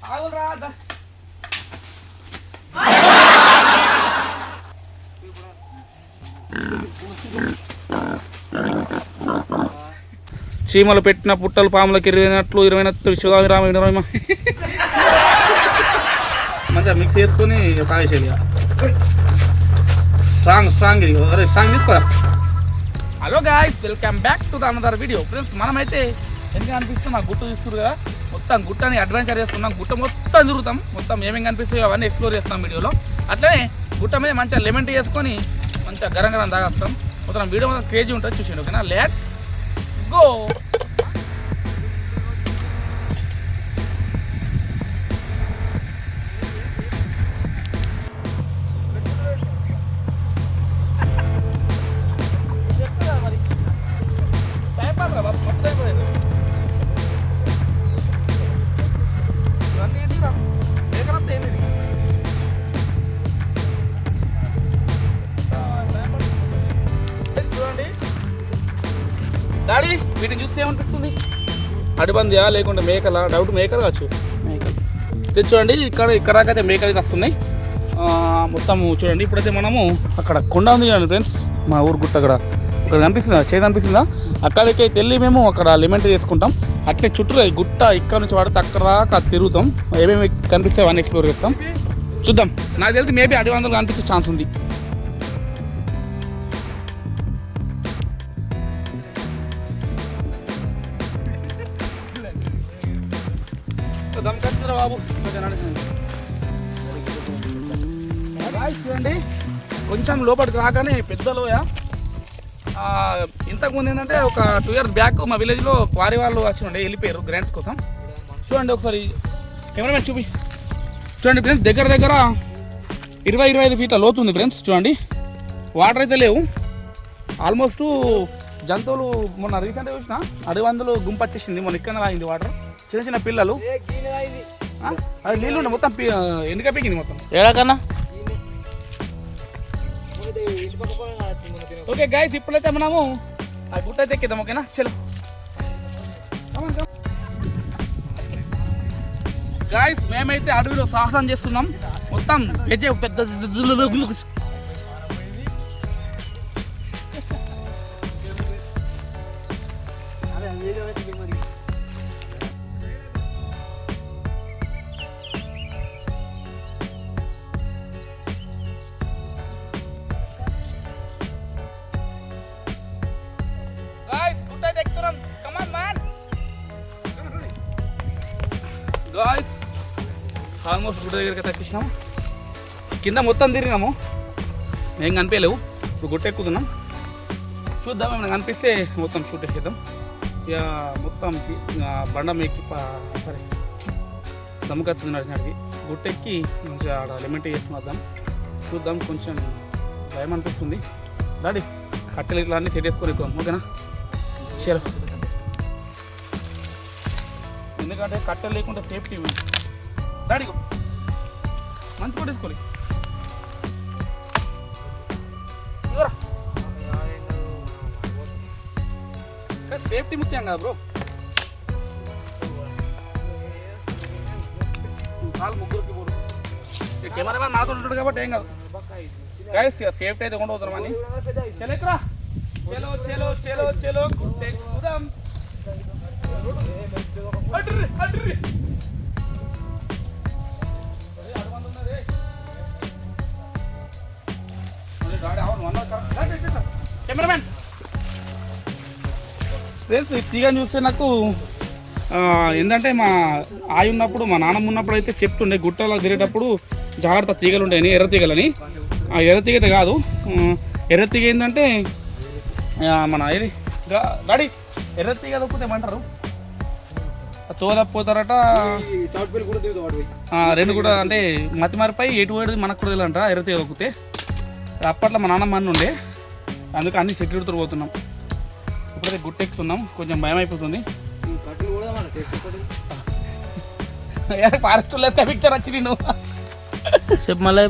చీమలు పెట్టిన పుట్టలు పాములకు 20 విశ్వరామ మంచిగా మిక్స్ చేసుకొని తాగేసేది. స్ట్రాంగ్ ఇది. అరే స్ట్రాంగ్ తీసుకోరా. Hello guys, welcome back to the another video. Friends మనమైతే ఎందుకు అనిపిస్తుంది నాకు గుట్ట తీస్తుంది కదా, మొత్తం గుట్టని అడ్వెంచర్ చేసుకున్నాం. గుట్ట మొత్తం తిరుగుతాం, మొత్తం ఏమేమి కనిపిస్తాయో అవన్నీ ఎక్స్ప్లోర్ చేస్తాం వీడియోలో. అట్లనే గుట్ట మీద మంచిగా లెమన్ టీ చేసుకొని మంచిగా గరం గరం తాగేస్తాం. మొత్తం వీడియో మొత్తం క్రేజీ ఉంటుంది, చూసిండు. ఓకేనా, లెట్స్ గో. డాడీ వీటిని చూస్తే ఏమనిపిస్తుంది? అడిబందియా లేకుంటే మేకలా? డౌట్ మేకలు కావచ్చు. మేకలు తెచ్చుకోండి. ఇక్కడ దాకైతే మేకలు అయితే వస్తున్నాయి మొత్తం. చూడండి ఇప్పుడైతే మనము అక్కడ కొండ ఉంది చూడండి ఫ్రెండ్స్, మా ఊరు గుట్ట అక్కడ కనిపిస్తుందా, చేతి కనిపిస్తుందా? అక్కడికి వెళ్ళి మేము అక్కడ లెమన్ టీ చేసుకుంటాం. అట్లే చుట్టూ గుట్ట ఇక్కడ నుంచి వాడితే అక్కడ దాకా తిరుగుతాం. ఏమేమి కనిపిస్తాయి అవన్నీ ఎక్స్ప్లోర్ చేస్తాం. చూద్దాం. నాకు తెలిసి మేబీ అడివందులు కనిపించే ఛాన్స్ ఉంది. బాబు చూడండి, కొంచెం లోపలికి రాగానే పెద్ద లోయ. ఇంతకుముందు ఏంటంటే ఒక 2 years బ్యాక్ మా విలేజ్లో క్వారీ వాళ్ళు వచ్చి వెళ్ళిపోయారు గ్రాంట్స్ కోసం. చూడండి ఒకసారి కెమెరామెన్ చూపి. చూడండి ఫ్రెండ్స్, దగ్గర 20-25 ఫీట్ల లోతు ఉంది ఫ్రెండ్స్. చూడండి వాటర్ అయితే లేవు. ఆల్మోస్ట్ జంతువులు మొన్న రీసెంట్గా చూసిన అడివందులు గుంపు వచ్చేసింది. మొన్న ఇక్కడ ఆగింది వాటర్. చిన్న చిన్న పిల్లలు అది నీళ్ళు ఉండే మొత్తం ఎందుక పీకింది మొత్తం ఏడాకన్నా. ఓకే గాయ్స్, ఇప్పుడైతే మనము ఆ గుట్ట అయితే ఎక్కిద్దాం. ఓకేనా, చలో గాయ్స్. మేమైతే అడవిలో సాహసం చేస్తున్నాం. మొత్తం పెద్ద గాయ్స్ ఆల్మోస్ట్ గుట్ట దగ్గరికి తెచ్చేసినాము. కింద మొత్తం తిరిగినాము, ఏం కనిపించలేవు. ఇప్పుడు గుట్ట ఎక్కుతున్నాం. చూద్దాం, ఏమైనా కనిపిస్తే మొత్తం షూట్ ఎక్కిద్దాం. ఇక మొత్తం బండ ఎక్కి సరే దమ్ముకొస్తుంది నడిచినడికి గుట్ట ఎక్కి మంచిగా ఆడ లెమన్ టీ చేసుకుని వద్దాం. చూద్దాం, కొంచెం భయం అనిపిస్తుంది. డాడీ కట్టెలు ఇట్లా అన్నీ సెట్ చేసుకొని ఎక్కుదాం. ఓకేనా, చలో. ఎందుకంటే కట్టెలు లేకుంటే సేఫ్టీ డాడీ మంచి కూడా వేసుకోవాలి. సేఫ్టీ ముఖ్యం కదా బ్రో. చాలు ముగ్గురికి పోరు. కెమెరామెన్ నాతో ఉంటాడు కాబట్టి ఏం కాదు. గైస్ సేఫ్టీ అయితే ఉండవుతాం అని. చలో ఎక్కరా, చలో చలో చలో చలో ఎక్కుదాం. కెమెరామెన్ ఫ్రెండ్స్, ఈ తీగని చూస్తే నాకు ఏంటంటే మా ఆయి ఉన్నప్పుడు, మా నాన్నమ్మ ఉన్నప్పుడు అయితే చెప్తుండే గుట్టలో తిరిగేటప్పుడు జాగ్రత్త తీగలు ఉంటాయని, ఎర్ర తీగలని. ఆ ఎర్ర తీగ అయితే కాదు, ఎర్ర తీగ ఏంటంటే మన ఇది డాడీ ఎర్ర తీగ దొక్కితే ఏమంటారు, తోదపోతారట. రెండు కూడా అంటే మతి మారిపోయి ఎటు పోయేది మనకు కూడా తెలియదంట ఎర్ర తీగ దొక్కితే. అప్పట్లో మా నాన్నమ్మ అన్న ఉండే, అందుకే అన్ని సెక్యూరిటీతో పోతున్నాం. ఇప్పుడైతే గుట్ట ఎక్కుతున్నాం, కొంచెం భయం అయిపోతుంది. ఫారెస్ట్ లేస్తే పిక్చర్ వచ్చి నేను చెప్పు మళ్ళీ.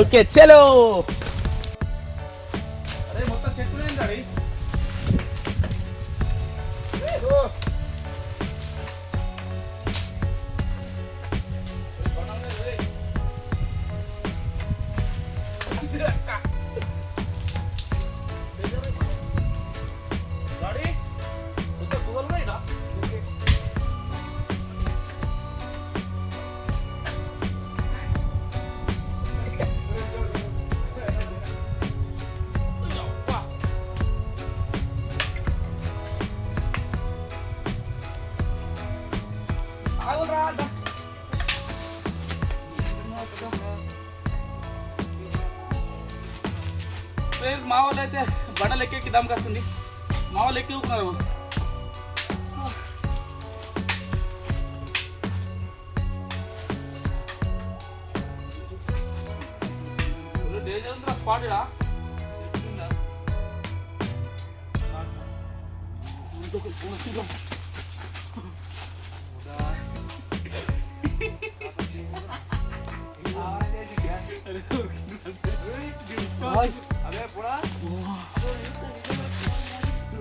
ఓకే చలో. అరే మొత్తం చెట్లు ఏంటండి. ఫ్రెండ్స్ మా వాళ్ళు అయితే బండలు ఎక్కి దమ్కి వస్తుంది. మా వాళ్ళు ఎక్కి ఊకున్నారు. డేంజర్ ఉందిరా స్పాట్ ఇడా.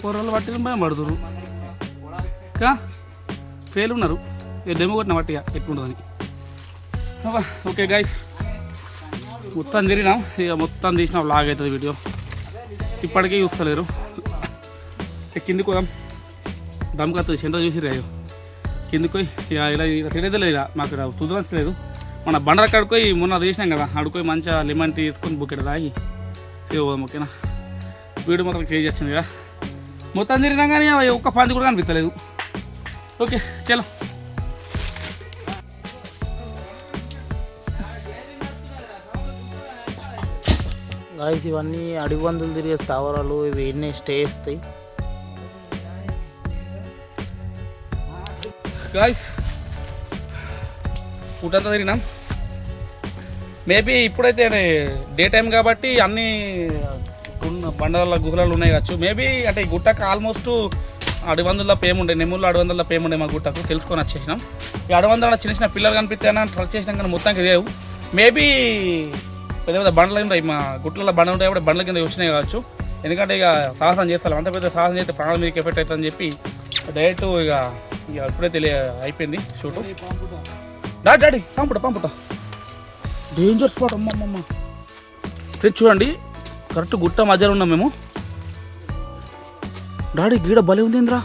పొరలు పట్టిన భయం పడుతురు ఇంకా ఫెయిల్ ఉన్నారు. డెమో కొట్టిన పట్టిగా ఎట్లుంటుందని. ఓకే గైస్ మొత్తం తిరిగినాం. ఇక మొత్తం తీసిన వ్లాగ్ అవుతుంది వీడియో. ఇప్పటికీ చూస్తలేరు. కిందికి పోదాం. దమ్కత్తు సెంటర్ చూసి రాయో కిందికి పోయి ఇక ఇలా తినేది లేదు. ఇక మాకు ఇక్కడ కుదరలేదు. మన బండర కడుకోయి మొన్న తీసినాం కదా, అడుకోయి మంచిగా లెమన్ టీ తీసుకొని బుక్కెట్ తాగి పోదాం. ఓకేనా, వీడియో మాత్రం క్రియేట్ చేస్తుంది కదా. మొత్తం తిరిగినా కానీ ఒక్క పంది కూడా కనిపించలేదు. ఓకే చలో. గాయస్ ఇవన్నీ అడవి పందులు తిరిగే స్థావరాలు. ఇవి ఎన్ని స్టే చేస్తాయి. గాయస్ ఫుడ్ తిరిగినాం. మేబీ ఇప్పుడైతే డే టైం కాబట్టి అన్ని బండల గుహలలో ఉన్నాయి కావచ్చు. మేబీ అంటే ఈ గుట్టకు ఆల్మోస్ట్ అడవందుల పేముండే, నెమ్ముల్లో అడవందుల పేముండే మా గుట్టకు తెలుసుకొని వచ్చేసినాం. ఈ అడవందుల చిన్న చిన్న పిల్లలు కనిపిస్తాయని ట్రక్ చేసినాం కానీ మొత్తానికి లేవు. మేబీ పెద్ద పెద్ద బండ్లు ఉంటాయి మా గుట్లలో, బండ్లు ఉంటాయి కాబట్టి బండ్ల కింద వచ్చినాయి కావచ్చు. ఎందుకంటే ఇక సాహసం చేస్తాం, అంత పెద్ద సాహసం చేస్తే ప్రాణం మీదకి ఎఫెక్ట్ అవుతుందని చెప్పి డైరెక్ట్ ఇక ఇప్పుడైతే అయిపోయింది షూటు. డాడీ పంపుట డేంజర్ స్పాట్. అమ్మమ్మ చూడండి, కరెక్ట్ గుట్ట మధ్యలో ఉన్నాం మేము. డాడీ గీడ భలే ఉంది ఏంద్రా.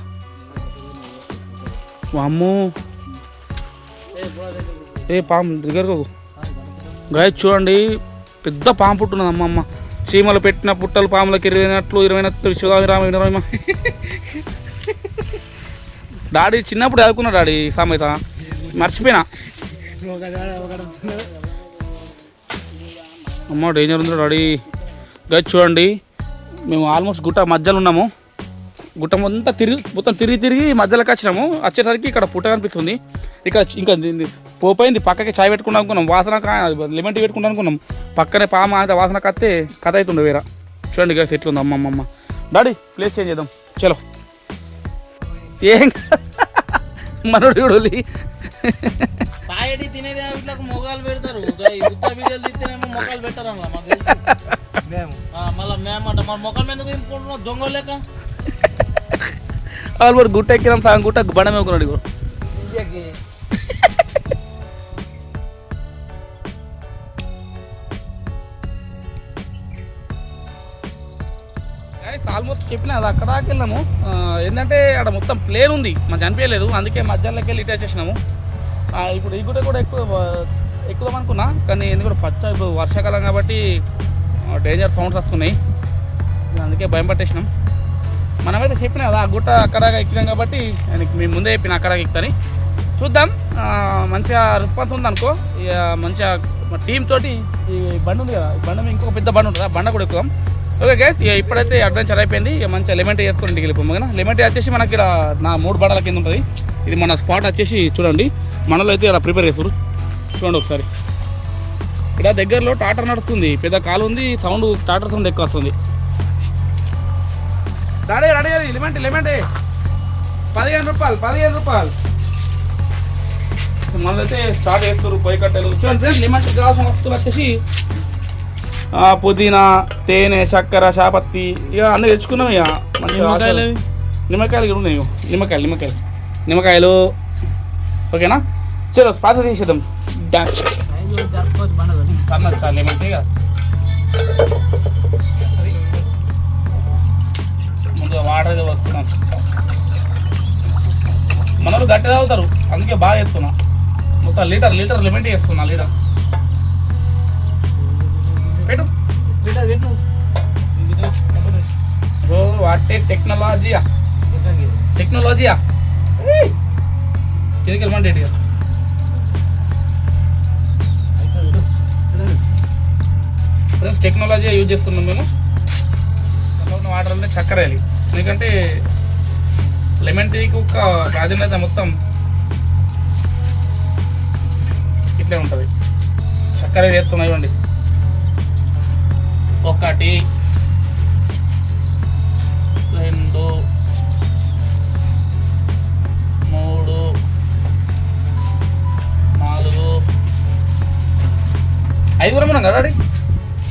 అమ్మో పాము దగ్గరకు గాయ చూడండి, పెద్ద పాము పుట్టున్నది. అమ్మమ్మ చీమలు పెట్టిన పుట్టలు పాములకు 20 డాడీ చిన్నప్పుడు చదువుకున్నా డాడీ సామెత, మర్చిపోయినా. అమ్మ డేంజర్ ఉంది డాడీ. గాయ చూడండి, మేము ఆల్మోస్ట్ గుట్ట మధ్యలో ఉన్నాము. గుట్ట మొత్తం తిరిగి మధ్యలోకి వచ్చినాము. వచ్చేసరికి ఇక్కడ పుట్ట కనిపిస్తుంది. ఇక ఇంకా పోయింది. పక్కకి చాయ్ పెట్టుకుందాం అనుకున్నాం, వాసన లెమన్ టీ పెట్టుకుంటాం అనుకున్నాం. పక్కనే పామ అయితే వాసన కత్తే కథ అవుతుండే వేరే. చూడండి గాయస్ ఎట్లుంది. అమ్మమ్మ డాడీ ప్లేస్ చేంజ్ చేద్దాం చలో. ఏం మనోడు చూడాలి తినేది మొగాలు పెడతారు. మొక్కలు పెట్టారు మళ్ళీ మేమంట మన మొక్కల మీద దొంగ లేక వాళ్ళు మరి గుట్ట ఎక్కినాం. సగం గుట్ట బండమే ఒకనాడు. ఆల్మోస్ట్ చెప్పిన అది అక్కడ దాకా వెళ్ళాము. ఏంటంటే అక్కడ మొత్తం ప్లేన్ ఉంది, మనం చనిపోయలేదు. అందుకే మధ్యాహ్నంలోకి వెళ్ళి ఇటు వచ్చేసినాము. ఇప్పుడు ఈ గుట్ట కూడా ఎక్కుదాం అనుకున్నా, కానీ ఎందుకంటే ఇప్పుడు వర్షాకాలం కాబట్టి డేంజర్ సౌండ్స్ వస్తున్నాయి. అందుకే భయం పట్టేసినాం. మనమైతే చెప్పినా కదా ఆ గుట్ట అక్కడ ఎక్కినాం కాబట్టి మేము ముందే చెప్పిన అక్కడ ఎక్కుతాని. చూద్దాం, మంచిగా రెస్పాన్స్ ఉంది అనుకో. ఇక మంచిగా టీమ్ తోటి ఈ బండి ఉంది కదా, ఈ బండి మీద ఇంకొక పెద్ద బండి ఉంటుంది, ఆ బండ కూడా ఎక్కుదాం. ఓకే గైస్, ఇక ఇప్పుడైతే అడ్వెంచర్ అయిపోయింది. ఇక మంచిగా లెమన్ టీ చేసుకొని ఇంటికి వెళ్ళిపోయాం. లెమన్ టీ వచ్చేసి మనకి ఇక్కడ నా 3 బండల కింద ఉంటుంది. ఇది మన స్పాట్ వచ్చేసి చూడండి, మనలో అయితే ఇలా ప్రిపేర్ చేస్తారు. చూడండి ఒకసారి, ఇక్కడ దగ్గరలో టాటర్ నడుస్తుంది, పెద్ద కాలు ఉంది, సౌండ్ టాటర్ సౌండ్ ఎక్కువ వస్తుంది. డాడీ రెడీ లెమన్ టీ 15 రూపాయలు. మనలో అయితే స్టార్ట్ చేస్తారు. పొయ్యి కట్టెలు చూడండి ఫ్రెండ్స్. లెమన్ టీ కావాల్సిన వస్తువులు వచ్చేసి పుదీనా, తేనె, చక్కెర, చాపత్తి, ఇక అన్నీ తెచ్చుకున్నాం. ఇక మంచిగా నిమ్మకాయలు కూడా ఉన్నాయి. నిమ్మకాయలు ఓకేనా. చలో పాత తీసేద్దాం. లెమన్ టీ ముందుగా వాటర్ అయితే వస్తున్నాం. మనలు గట్టి తాగుతారు, అందుకే బాగా చేస్తున్నా. మొత్తం లీటర్ లెమన్ టీ వేస్తున్నా. లీటర్ పెట్టు. వాటే టెక్నాలజీయా కిందకి వెళ్ళమంటే ఫ్రెండ్స్, టెక్నాలజీ యూజ్ చేస్తున్నాం మేము. వాటర్ అంటే చక్కెర వేయాలి, ఎందుకంటే లెమన్ టీకి ఒక ప్రాధాన్యత మొత్తం ఇట్లే ఉంటుంది. చక్కెర వేస్తున్నాయి ఇవ్వండి. 1 2 3 4 5 కూడా మనం కదా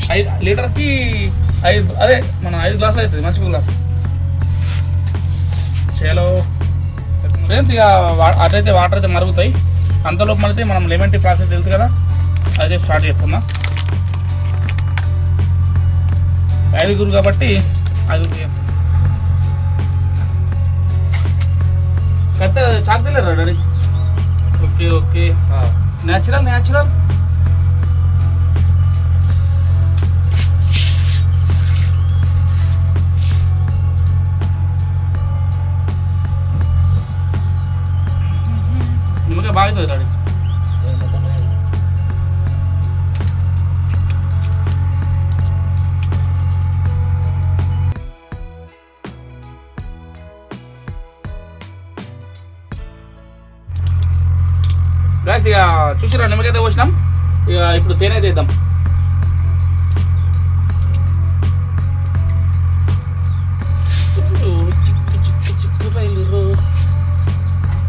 5 లీటర్కి 5, అదే మనం 5 గ్లాసులు అవుతుంది, మంచిగా గ్లాస్ చేలో ఫ్రెండ్స్. ఇక అదైతే వాటర్ అయితే మరుగుతాయి, అంతలోపు మనైతే మనం లెమన్ టీ ప్రాసెస్ తెలుసు కదా, అదే స్టార్ట్ చేస్తున్నా. 5 కాబట్టి 5 చేస్తాం. కత్త చాక్ తెలియదు డాడీ. ఓకే న్యాచురల్ నిమ్మకాయ బాగా అవుతుంది డాడీ. గాయస్ ఇక చూసిరా నిమ్మకైతే పోసినాం. ఇక ఇప్పుడు తేనె తీద్దాం.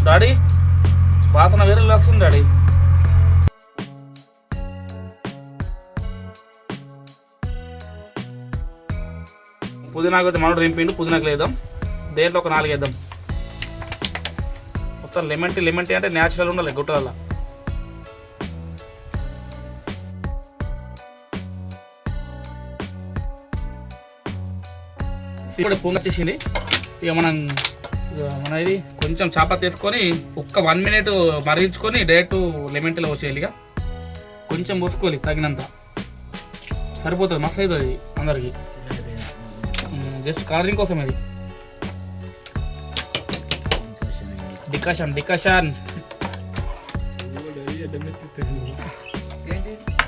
డాడీ వాసన వేరే వస్తుంది డాడీ. పుదీనాకు అయితే మనోడు దింపిండు, పుదీనాకు వేద్దాం. దేంట్లో ఒక 4 వేద్దాం. మొత్తం లెమన్ టీ అంటే న్యాచురల్ ఉండాలి గుట్టల. ఇప్పుడు పొంగ వచ్చేసింది. ఇక మన ఇది కొంచెం చాప తీసుకొని ఒక్క 1 మినిట్ మరిగించుకొని డైరెక్ట్ లెమన్ టీలో వచ్చేయాలి. ఇక కొంచెం పోసుకోవాలి, తగినంత సరిపోతుంది, మస్తు అవుతుంది అందరికి. జస్ట్ కలరింగ్ కోసం ఇది డికాషన్.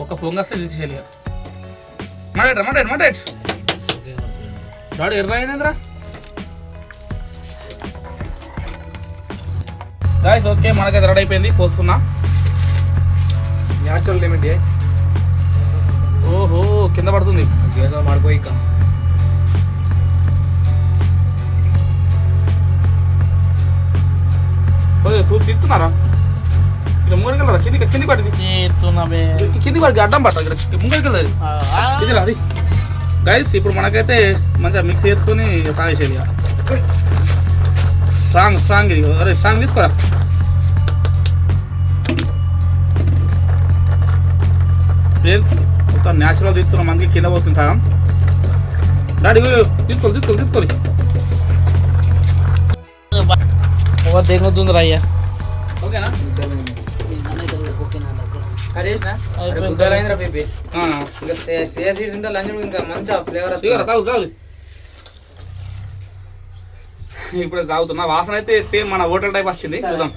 ఒక పొంగస్తే తీసేయాలి. మడేట్ డాడీ ఎర్ర అయినంద్రా. గాయ్స్ ఓకే, మనకైతే రెడీ అయిపోయింది. పోస్తున్నా. Natural lemon tea. ఓహో కింద పడుతుంది. ಮಾಡಿపోయి తీస్తున్నారా? ఇక్కడ ముంగడికి వెళ్ళరా? కిందికి పడింది. కిందికి పడి అడ్డం పట్ట ఇక్కడ ముంగడికి వెళ్ళదు. ఇది రాది గైస్. ఇప్పుడు మనకైతే మంచిగా మిక్స్ చేసుకొని తాగేసేది. స్ట్రాంగ్ ఇది. అరే స్ట్రాంగ్ తీసుకోరా. ఫ్రెండ్స్ మొత్తం న్యాచురల్ తీస్తున్న మనకి కింద పోతుంది సగం. డాడీ తీసుకోవాలి. తెగుతుందిరా అయ్యా. ఓకేనా? ఇప్పుడు తాగుతున్నా. వాసన అయితే సేమ్ మన హోటల్ టైప్ వచ్చింది. చూద్దాం.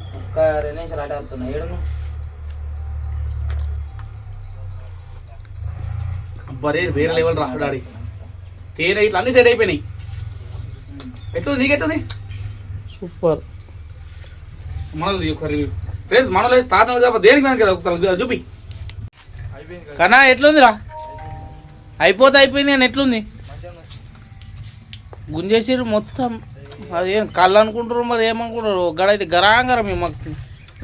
అబ్బరే వేరే లెవెల్ రా డాడీ. తేనె ఇట్లా అన్ని తేడా అయిపోయినాయి. ఎట్లుంది? నీకెట్లుంది? సూపర్. మనది ఒకసారి ఫ్రెండ్స్ మనలో తాత దేనికి వెనక ఒకసారి చూపి. కన్నా ఎట్లుందిరా? అయిపోయింది కానీ ఎట్లుంది? గుంజేసిరు మొత్తం. అదేం కళ్ళు అనుకుంటారు మరి ఏమనుకుంటారు. ఒక్కడైతే గరాంగరం మాకు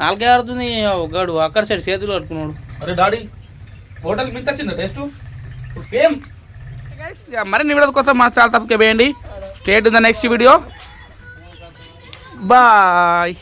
4 ఆడుతుంది. ఒకడు అక్కడ సైడ్ చేతులు కట్టుకున్నాడు. అరే డాడీ హోటల్కి మించి వచ్చిందా టేస్ట్? సేమ్. మరిన్ని వీడియోల కోసం మన ఛానల్ సబ్స్క్రైబ్ చేయండి. Stay to the next video. Bye.